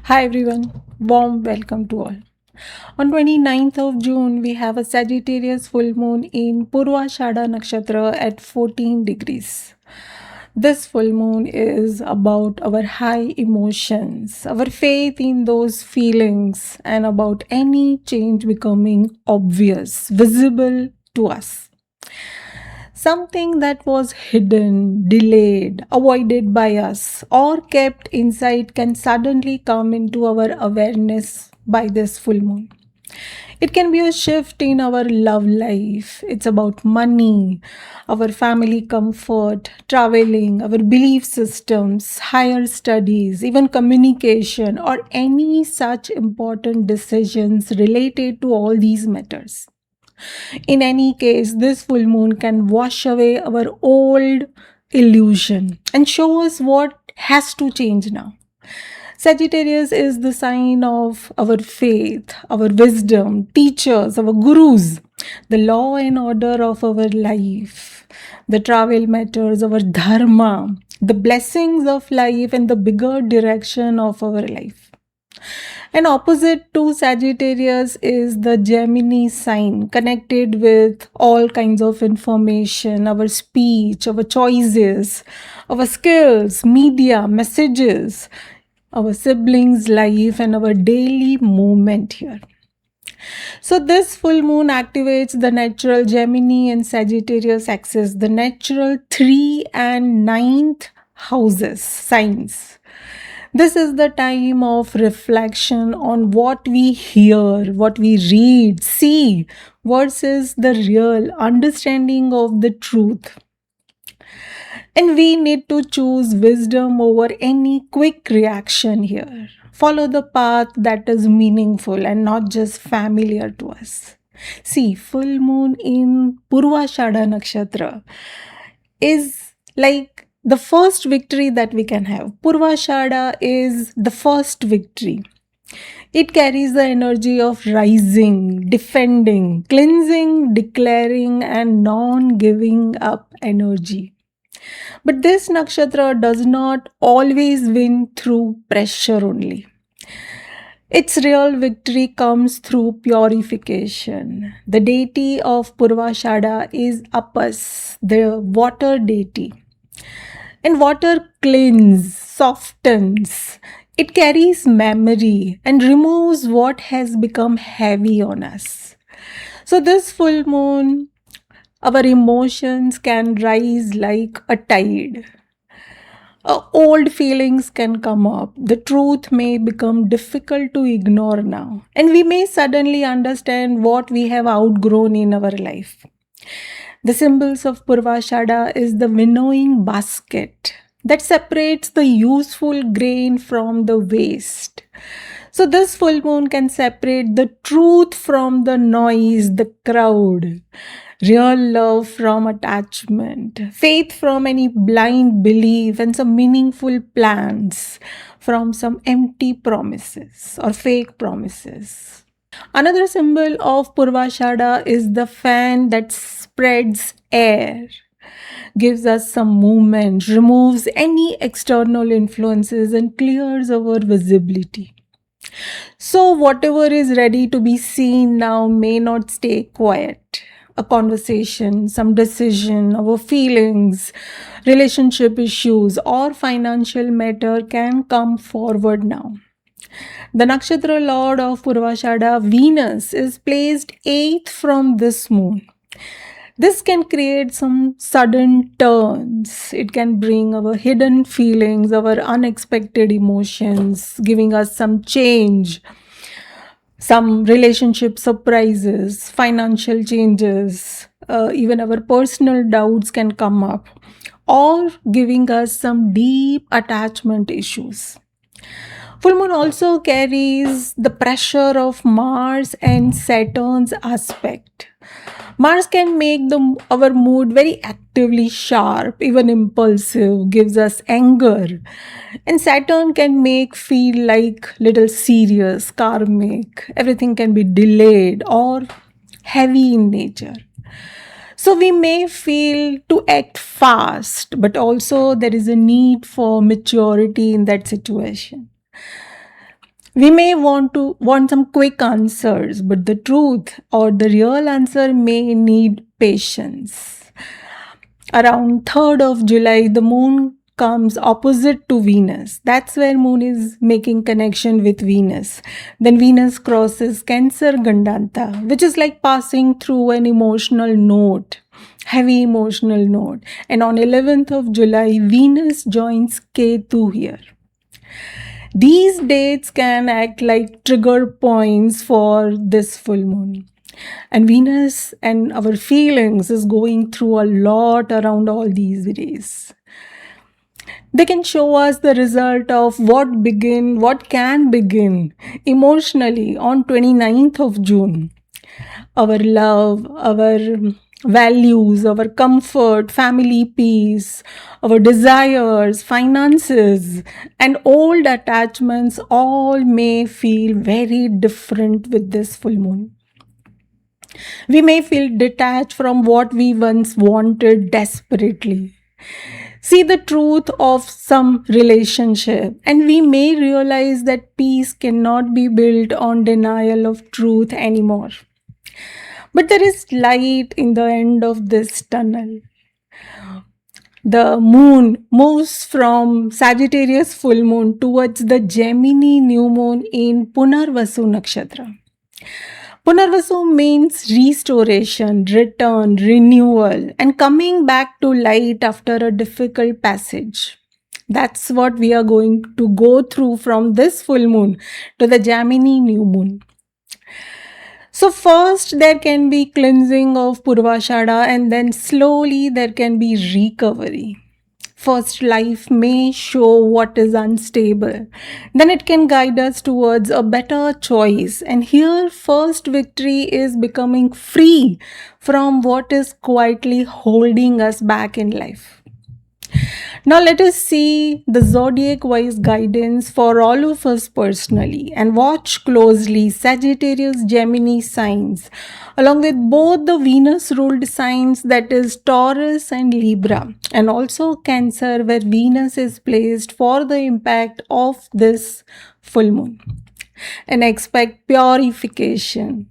Hi everyone, warm welcome to all. On 29th of June, we have a Sagittarius full moon in Purvashada Nakshatra at 14 degrees. This full moon is about our high emotions, our faith in those feelings, and about any change becoming obvious, visible to us. Something that was hidden, delayed, avoided by us, or kept inside can suddenly come into our awareness by this full moon. It can be a shift in our love life. It's about money, our family comfort, traveling, our belief systems, higher studies, even communication, or any such important decisions related to all these matters. In any case, this full moon can wash away our old illusion and show us what has to change now. Sagittarius is the sign of our faith, our wisdom, teachers, our gurus, the law and order of our life, the travel matters, our dharma, the blessings of life, and the bigger direction of our life. And opposite to Sagittarius is the Gemini sign, connected with all kinds of information, our speech, our choices, our skills, media, messages, our siblings' life, and our daily movement here. So, this full moon activates the natural Gemini and Sagittarius axis, the natural 3 and ninth houses, signs. This is the time of reflection on what we hear, what we read, see, versus the real understanding of the truth. And we need to choose wisdom over any quick reaction here. Follow the path that is meaningful and not just familiar to us. See, full moon in Purvashada Nakshatra is like the first victory that we can have. Purvashada is the first victory. It carries the energy of rising, defending, cleansing, declaring, and non giving up energy. But this nakshatra does not always win through pressure only. Its real victory comes through purification. The deity of Purvashada is Apas, the water deity. And water cleans, softens, it carries memory and removes what has become heavy on us. So, this full moon, our emotions can rise like a tide. Old feelings can come up. The truth may become difficult to ignore now. And we may suddenly understand what we have outgrown in our life. The symbols of Purvashada is the winnowing basket that separates the useful grain from the waste. So, this full moon can separate the truth from the noise, the crowd, real love from attachment, faith from any blind belief, and some meaningful plans from some empty promises or fake promises. Another symbol of Purvashada is the fan that spreads air, gives us some movement, removes any external influences, and clears our visibility. So, whatever is ready to be seen now may not stay quiet. A conversation, some decision, our feelings, relationship issues, or financial matter can come forward now. The nakshatra lord of Purvashada, Venus, is placed 8th from this moon. This can create some sudden turns. It can bring our hidden feelings, our unexpected emotions, giving us some change, some relationship surprises, financial changes, even our personal doubts can come up, or giving us some deep attachment issues. Full moon also carries the pressure of Mars and Saturn's aspect. Mars can make our mood very actively sharp, even impulsive, gives us anger. And Saturn can make feel like little serious, karmic. Everything can be delayed or heavy in nature. So we may feel to act fast, but also there is a need for maturity in that situation. We may want some quick answers, but the truth or the real answer may need patience. Around 3rd of July, the moon comes opposite to Venus. That's where moon is making connection with Venus. Then Venus crosses Cancer Gandanta, which is like passing through an emotional note, heavy emotional note. And on 11th of July, Venus joins Ketu here. These dates can act like trigger points for this full moon. And Venus and our feelings is going through a lot around all these days. They can show us the result of what can begin emotionally on 29th of June. Our love, our values, our comfort, family peace, our desires, finances, and old attachments all may feel very different with this full moon. We may feel detached from what we once wanted desperately. See the truth of some relationship, and we may realize that peace cannot be built on denial of truth anymore. But there is light in the end of this tunnel. The moon moves from Sagittarius full moon towards the Gemini new moon in Punarvasu Nakshatra. Punarvasu means restoration, return, renewal, and coming back to light after a difficult passage. That's what we are going to go through from this full moon to the Gemini new moon. So first there can be cleansing of Purvashada, and then slowly there can be recovery. First, life may show what is unstable. Then it can guide us towards a better choice. And here, first victory is becoming free from what is quietly holding us back in life. Now, let us see the zodiac wise guidance for all of us personally, and watch closely Sagittarius Gemini signs, along with both the Venus ruled signs, that is Taurus and Libra, and also Cancer, where Venus is placed for the impact of this full moon. And expect purification,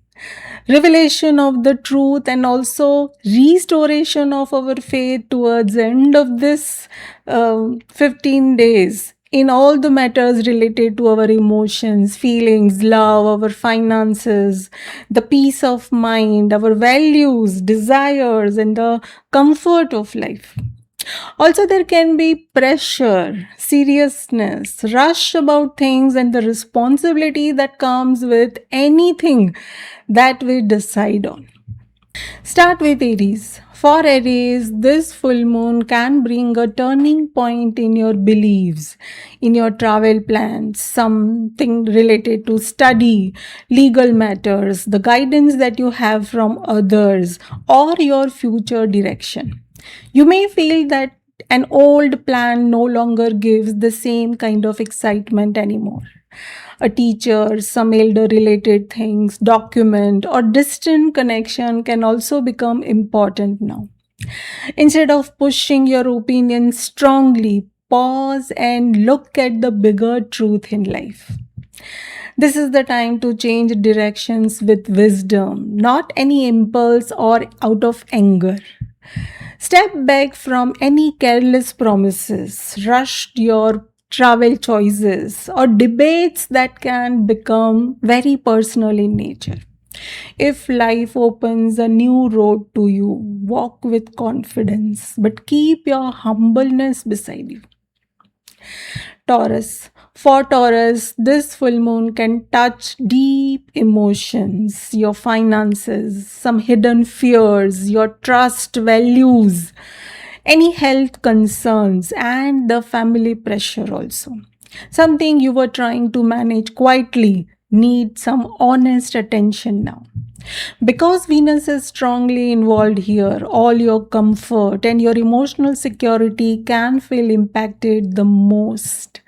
revelation of the truth, and also restoration of our faith towards the end of this 15 days in all the matters related to our emotions, feelings, love, our finances, the peace of mind, our values, desires, and the comfort of life. Also, there can be pressure, seriousness, rush about things, and the responsibility that comes with anything that we decide on. Start with Aries. For Aries, this full moon can bring a turning point in your beliefs, in your travel plans, something related to study, legal matters, the guidance that you have from others, or your future direction. You may feel that an old plan no longer gives the same kind of excitement anymore. A teacher, some elder related things, document, or distant connection can also become important now. Instead of pushing your opinion strongly, pause and look at the bigger truth in life. This is the time to change directions with wisdom, not any impulse or out of anger. Step back from any careless promises, rushed your travel choices, or debates that can become very personal in nature. If life opens a new road to you, walk with confidence, but keep your humbleness beside you. Taurus. For Taurus, this full moon can touch deep emotions, your finances, some hidden fears, your trust, values, any health concerns, and the family pressure also. Something you were trying to manage quietly needs some honest attention now. Because Venus is strongly involved here, all your comfort and your emotional security can feel impacted the most.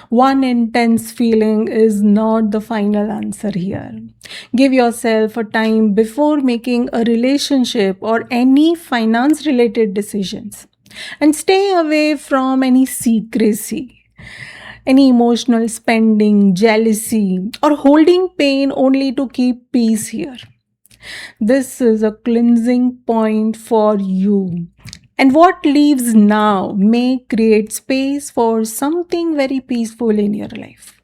One intense feeling is not the final answer here. Give yourself a time before making a relationship or any finance related decisions. And stay away from any secrecy. any emotional spending, jealousy, or holding pain only to keep peace here. This is a cleansing point for you. And what leaves now may create space for something very peaceful in your life.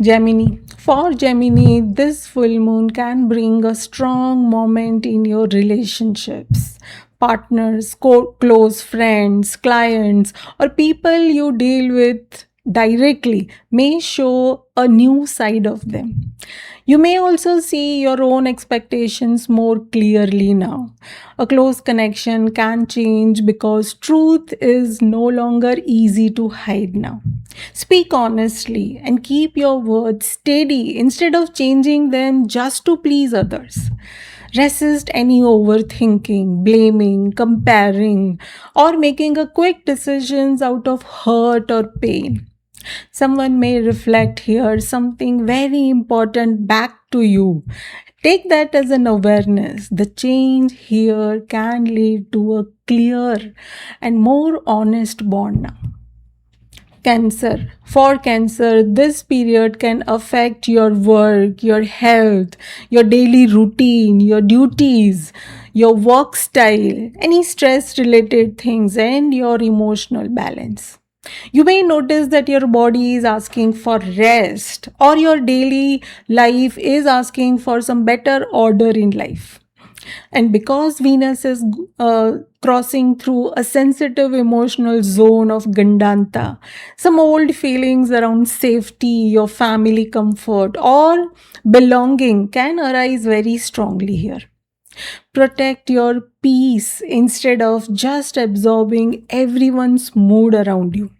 Gemini. For Gemini, this full moon can bring a strong moment in your relationships. Partners, close friends, clients, or people you deal with directly may show a new side of them. You may also see your own expectations more clearly now. A close connection can change because truth is no longer easy to hide now. Speak honestly and keep your words steady instead of changing them just to please others. Resist any overthinking, blaming, comparing, or making a quick decisions out of hurt or pain. Someone may reflect here something very important back to you. Take that as an awareness. The change here can lead to a clear and more honest bond now. Cancer. For Cancer, this period can affect your work, your health, your daily routine, your duties, your work style, any stress related things, and your emotional balance. You may notice that your body is asking for rest, or your daily life is asking for some better order in life. And because Venus is crossing through a sensitive emotional zone of Gandanta, some old feelings around safety, your family comfort, or belonging can arise very strongly here. Protect your peace instead of just absorbing everyone's mood around you,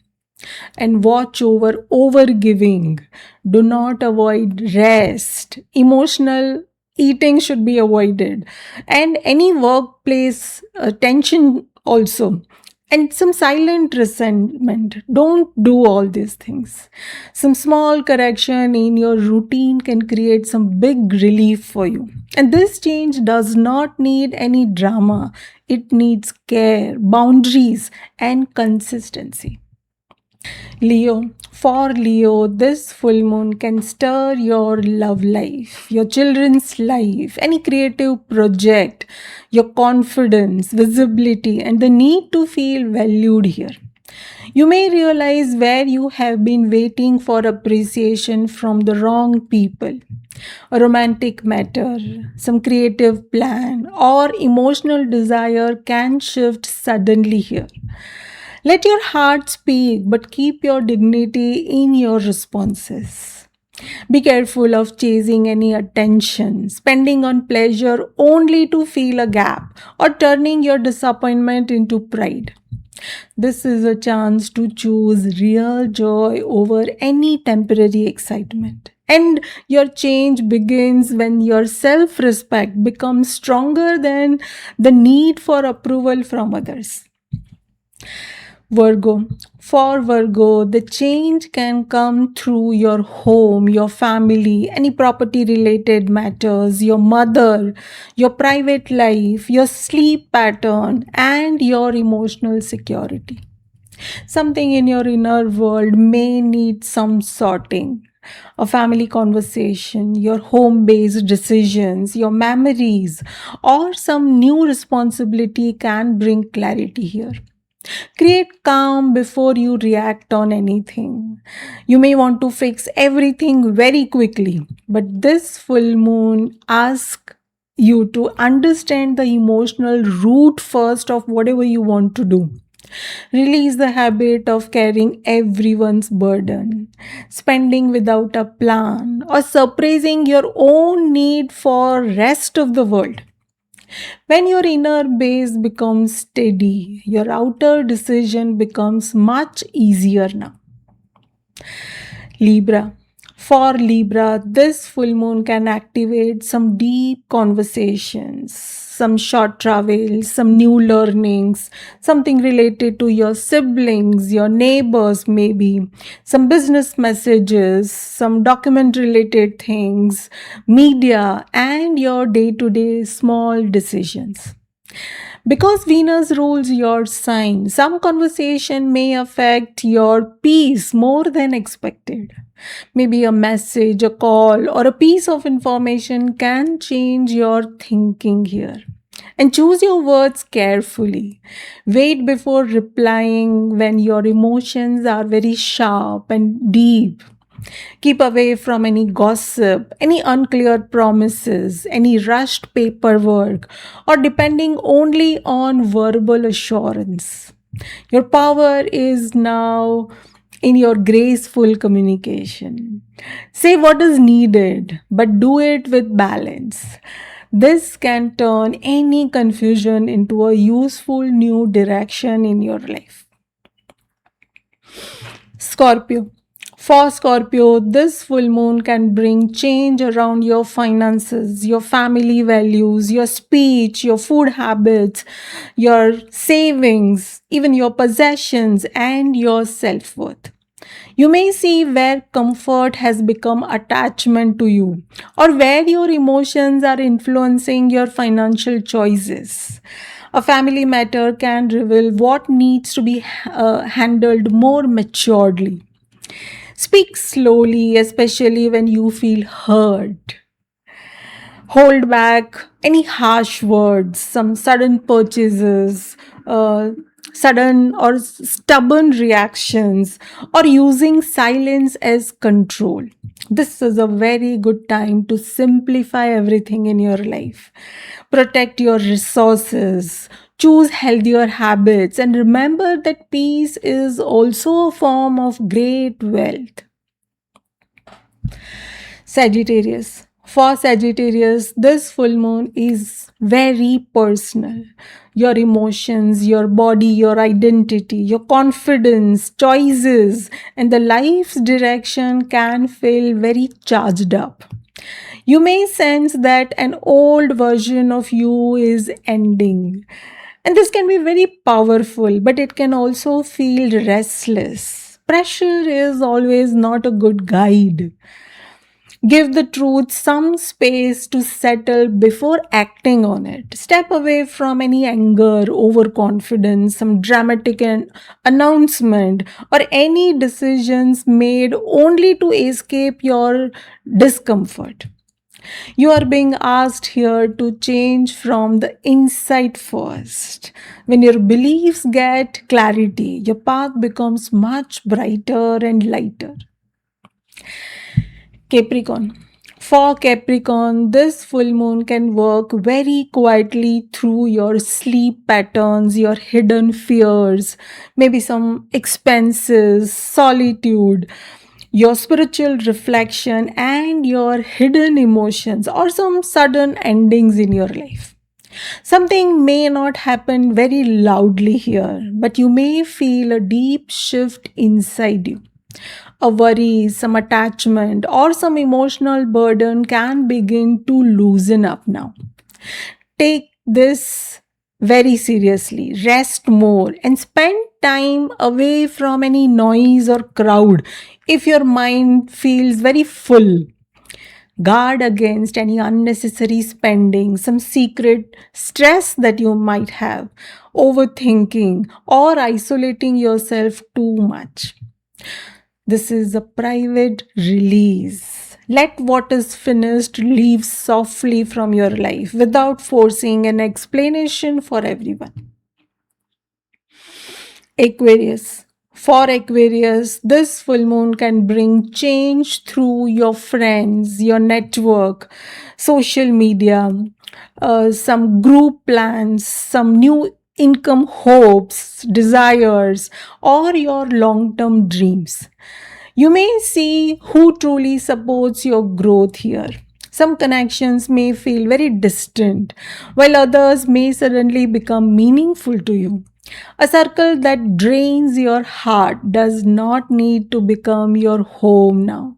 and watch over overgiving. Do not avoid rest. Emotional eating should be avoided, and any workplace tension also. And some silent resentment. Don't do all these things. Some small correction in your routine can create some big relief for you. And this change does not need any drama, it needs care, boundaries, and consistency. Leo, for Leo, this full moon can stir your love life, your children's life, any creative project, your confidence, visibility, and the need to feel valued here. You may realize where you have been waiting for appreciation from the wrong people. A romantic matter, some creative plan, or emotional desire can shift suddenly here. Let your heart speak, but keep your dignity in your responses. Be careful of chasing any attention, spending on pleasure only to fill a gap, or turning your disappointment into pride. This is a chance to choose real joy over any temporary excitement. And your change begins when your self respect becomes stronger than the need for approval from others. Virgo. For Virgo, the change can come through your home, your family, any property related matters, your mother, your private life, your sleep pattern, and your emotional security. Something in your inner world may need some sorting. A family conversation, your home based decisions, your memories, or some new responsibility can bring clarity here. Create calm before you react on anything. You may want to fix everything very quickly, but this full moon asks you to understand the emotional root first of whatever you want to do. Release the habit of carrying everyone's burden, spending without a plan, or suppressing your own need for rest of the world. When your inner base becomes steady, your outer decision becomes much easier now. Libra. For Libra, this full moon can activate some deep conversations, some short travels, some new learnings, something related to your siblings, your neighbors, maybe, some business messages, some document related things, media, and your day to day small decisions. Because Venus rules your sign, some conversation may affect your peace more than expected. Maybe a message, a call, or a piece of information can change your thinking here. And choose your words carefully. Wait before replying when your emotions are very sharp and deep. Keep away from any gossip, any unclear promises, any rushed paperwork, or depending only on verbal assurance. Your power is now in your graceful communication. Say what is needed, but do it with balance. This can turn any confusion into a useful new direction in your life. Scorpio. For Scorpio, this full moon can bring change around your finances, your family values, your speech, your food habits, your savings, even your possessions, and your self worth. You may see where comfort has become attachment to you, or where your emotions are influencing your financial choices. A family matter can reveal what needs to be handled more maturely. Speak slowly, especially when you feel hurt. Hold back any harsh words, some sudden purchases, uh, sudden or stubborn reactions, or using silence as control. This is a very good time to simplify everything in your life. Protect your resources, choose healthier habits, and remember that peace is also a form of great wealth. Sagittarius. For Sagittarius, this full moon is very personal. Your emotions, your body, your identity, your confidence, choices, and the life's direction can feel very charged up. You may sense that an old version of you is ending. And this can be very powerful, but it can also feel restless. Pressure is always not a good guide. Give the truth some space to settle before acting on it. Step away from any anger, overconfidence, some dramatic announcement, or any decisions made only to escape your discomfort. You are being asked here to change from the inside first. When your beliefs get clarity, your path becomes much brighter and lighter. Capricorn. For Capricorn, this full moon can work very quietly through your sleep patterns, your hidden fears, maybe some expenses, solitude, your spiritual reflection, and your hidden emotions, or some sudden endings in your life. Something may not happen very loudly here, but you may feel a deep shift inside you. A worry, some attachment, or some emotional burden can begin to loosen up now. Take this very seriously. Rest more and spend time away from any noise or crowd if your mind feels very full. Guard against any unnecessary spending, some secret stress that you might have, overthinking, or isolating yourself too much. This is a private release. Let what is finished leave softly from your life without forcing an explanation for everyone. Aquarius. For Aquarius, this full moon can bring change through your friends, your network, social media, some group plans, some new income hopes, desires, or your long term dreams. You may see who truly supports your growth here. Some connections may feel very distant, while others may suddenly become meaningful to you. A circle that drains your heart does not need to become your home now.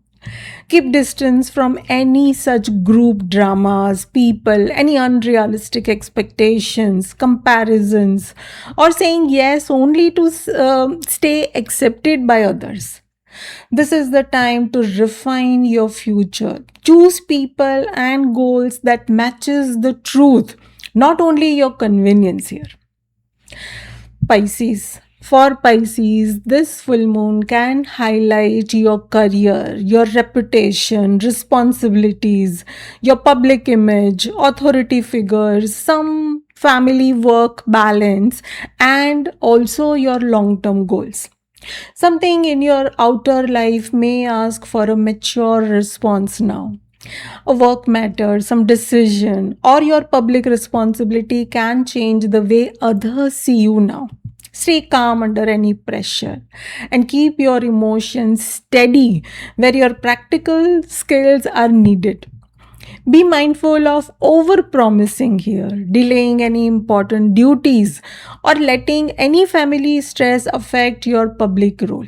Keep distance from any such group dramas, people, any unrealistic expectations, comparisons, or saying yes only to stay accepted by others. This is the time to refine your future. Choose people and goals that matches the truth, not only your convenience here. Pisces. For Pisces, this full moon can highlight your career, your reputation, responsibilities, your public image, authority figures, some family work balance, and also your long term goals. Something in your outer life may ask for a mature response now. A work matter, some decision, or your public responsibility can change the way others see you now. Stay calm under any pressure and keep your emotions steady where your practical skills are needed. Be mindful of over promising here, delaying any important duties, or letting any family stress affect your public role.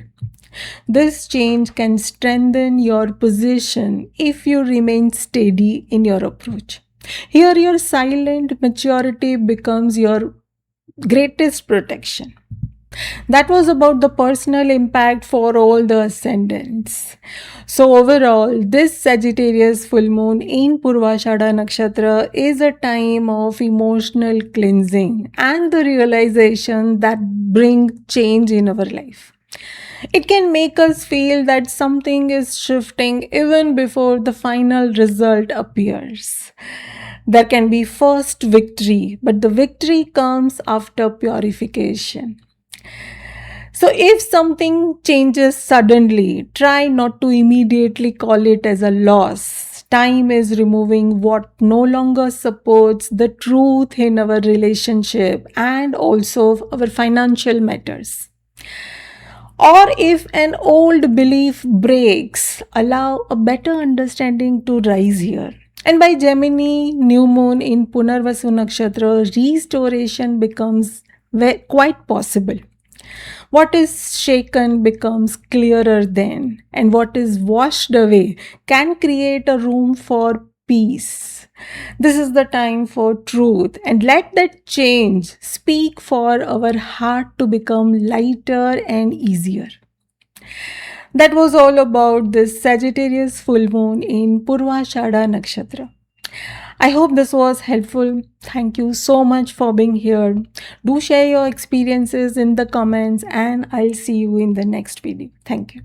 This change can strengthen your position if you remain steady in your approach. Here, your silent maturity becomes your greatest protection. That was about the personal impact for all the ascendants. So, overall, this Sagittarius full moon in Purvashada Nakshatra is a time of emotional cleansing and the realization that bring change in our life. It can make us feel that something is shifting even before the final result appears. There can be first victory, but the victory comes after purification. So, if something changes suddenly, try not to immediately call it as a loss. Time is removing what no longer supports the truth in our relationship and also our financial matters. Or if an old belief breaks, allow a better understanding to rise here. And by Gemini, new moon in Punarvasu Nakshatra, restoration becomes quite possible. What is shaken becomes clearer then, and what is washed away can create a room for peace. This is the time for truth, and let that change speak for our heart to become lighter and easier. That was all about this Sagittarius full moon in Purvashada Nakshatra. I hope this was helpful. Thank you so much for being here. Do share your experiences in the comments, and I'll see you in the next video. Thank you.